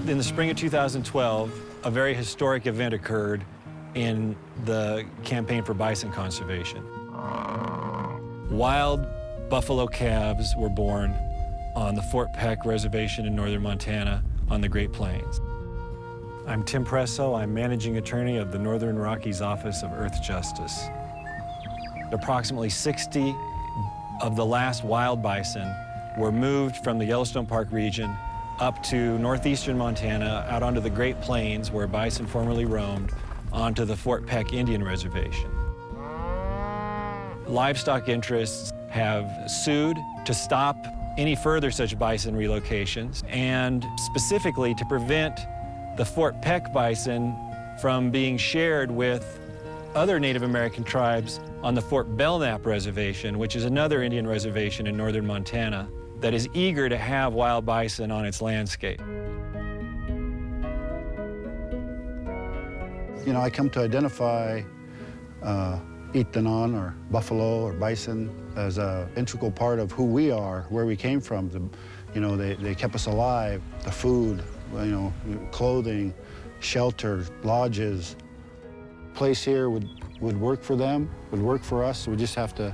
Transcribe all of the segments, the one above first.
In the spring of 2012, a very historic event occurred in the campaign for bison conservation. Wild buffalo calves were born on the Fort Peck Reservation in northern Montana on the Great Plains. I'm Tim Presso. I'm managing attorney of the Northern Rockies Office of Earth Justice. Approximately 60 of the last wild bison were moved from the Yellowstone Park region up to northeastern Montana, out onto the Great Plains, where bison formerly roamed, onto the Fort Peck Indian Reservation. Livestock interests have sued to stop any further such bison relocations, and specifically to prevent the Fort Peck bison from being shared with other Native American tribes on the Fort Belknap Reservation, which is another Indian reservation in northern Montana that is eager to have wild bison on its landscape. You know, I come to identify Itanon or buffalo or bison as an integral part of who we are, where we came from. You know, they kept us alive, the food, you know, clothing, shelter, lodges. Place here would work for them, would work for us. We just have to,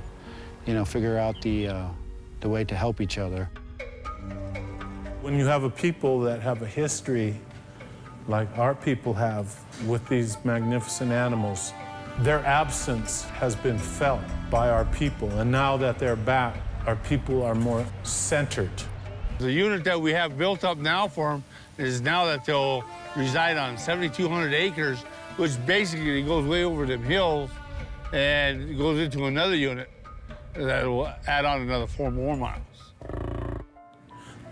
you know, figure out the way to help each other. When you have a people that have a history like our people have with these magnificent animals, their absence has been felt by our people. And now that they're back, our people are more centered. The unit that we have built up now for them is now that they'll reside on 7,200 acres, which basically goes way over them hills and it goes into another unit that will add on another 4 more miles.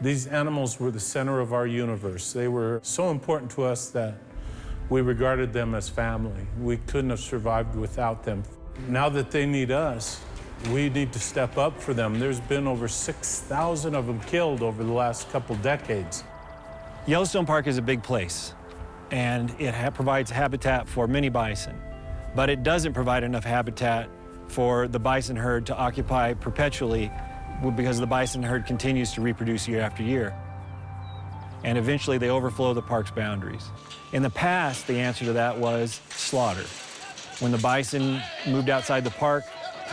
These animals were the center of our universe. They were so important to us that we regarded them as family. We couldn't have survived without them. Now that they need us, we need to step up for them. There's been over 6,000 of them killed over the last couple decades. Yellowstone Park is a big place, and it provides habitat for many bison, but it doesn't provide enough habitat for the bison herd to occupy perpetually, because the bison herd continues to reproduce year after year. And eventually they overflow the park's boundaries. In the past, the answer to that was slaughter. When the bison moved outside the park,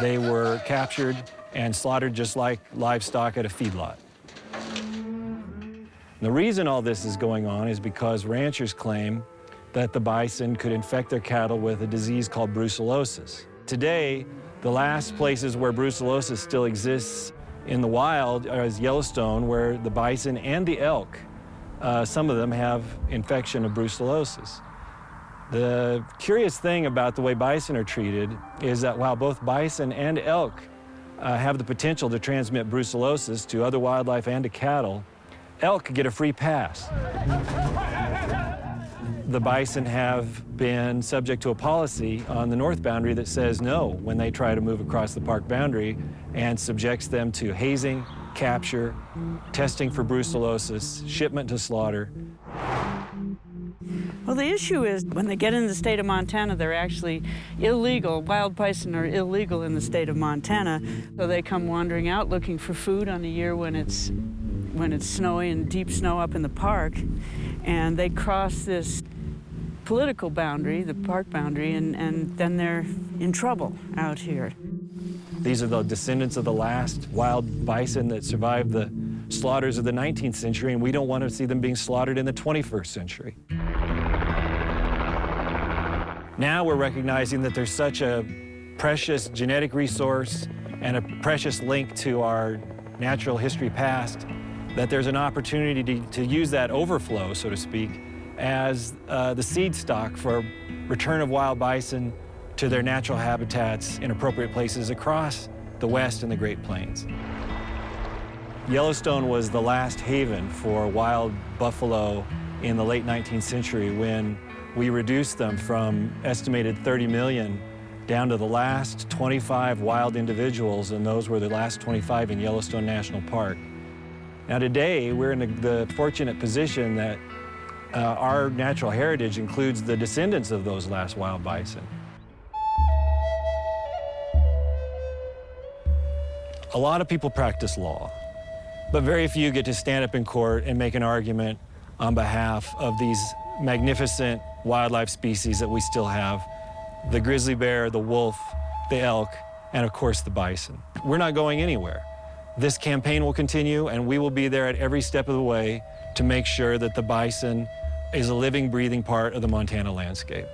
they were captured and slaughtered just like livestock at a feedlot. The reason all this is going on is because ranchers claim that the bison could infect their cattle with a disease called brucellosis. Today, the last places where brucellosis still exists in the wild is Yellowstone, where the bison and the elk, some of them have infection of brucellosis. The curious thing about the way bison are treated is that while both bison and elk have the potential to transmit brucellosis to other wildlife and to cattle, elk get a free pass. The bison have been subject to a policy on the north boundary that says no when they try to move across the park boundary, and subjects them to hazing, capture, testing for brucellosis, shipment to slaughter. Well, the issue is when they get in the state of Montana, they're actually illegal. Wild bison are illegal in the state of Montana. So they come wandering out looking for food on a year when it's snowy and deep snow up in the park. And they cross this political boundary, the park boundary, and then they're in trouble out here. These are the descendants of the last wild bison that survived the slaughters of the 19th century, and we don't want to see them being slaughtered in the 21st century. Now we're recognizing that there's such a precious genetic resource and a precious link to our natural history past that there's an opportunity to use that overflow, so to speak, as the seed stock for return of wild bison to their natural habitats in appropriate places across the West and the Great Plains. Yellowstone was the last haven for wild buffalo in the late 19th century, when we reduced them from estimated 30 million down to the last 25 wild individuals, and those were the last 25 in Yellowstone National Park. Now today, we're in the fortunate position that our natural heritage includes the descendants of those last wild bison. A lot of people practice law, but very few get to stand up in court and make an argument on behalf of these magnificent wildlife species that we still have: the grizzly bear, the wolf, the elk, and of course the bison. We're not going anywhere. This campaign will continue, and we will be there at every step of the way to make sure that the bison is a living, breathing part of the Montana landscape.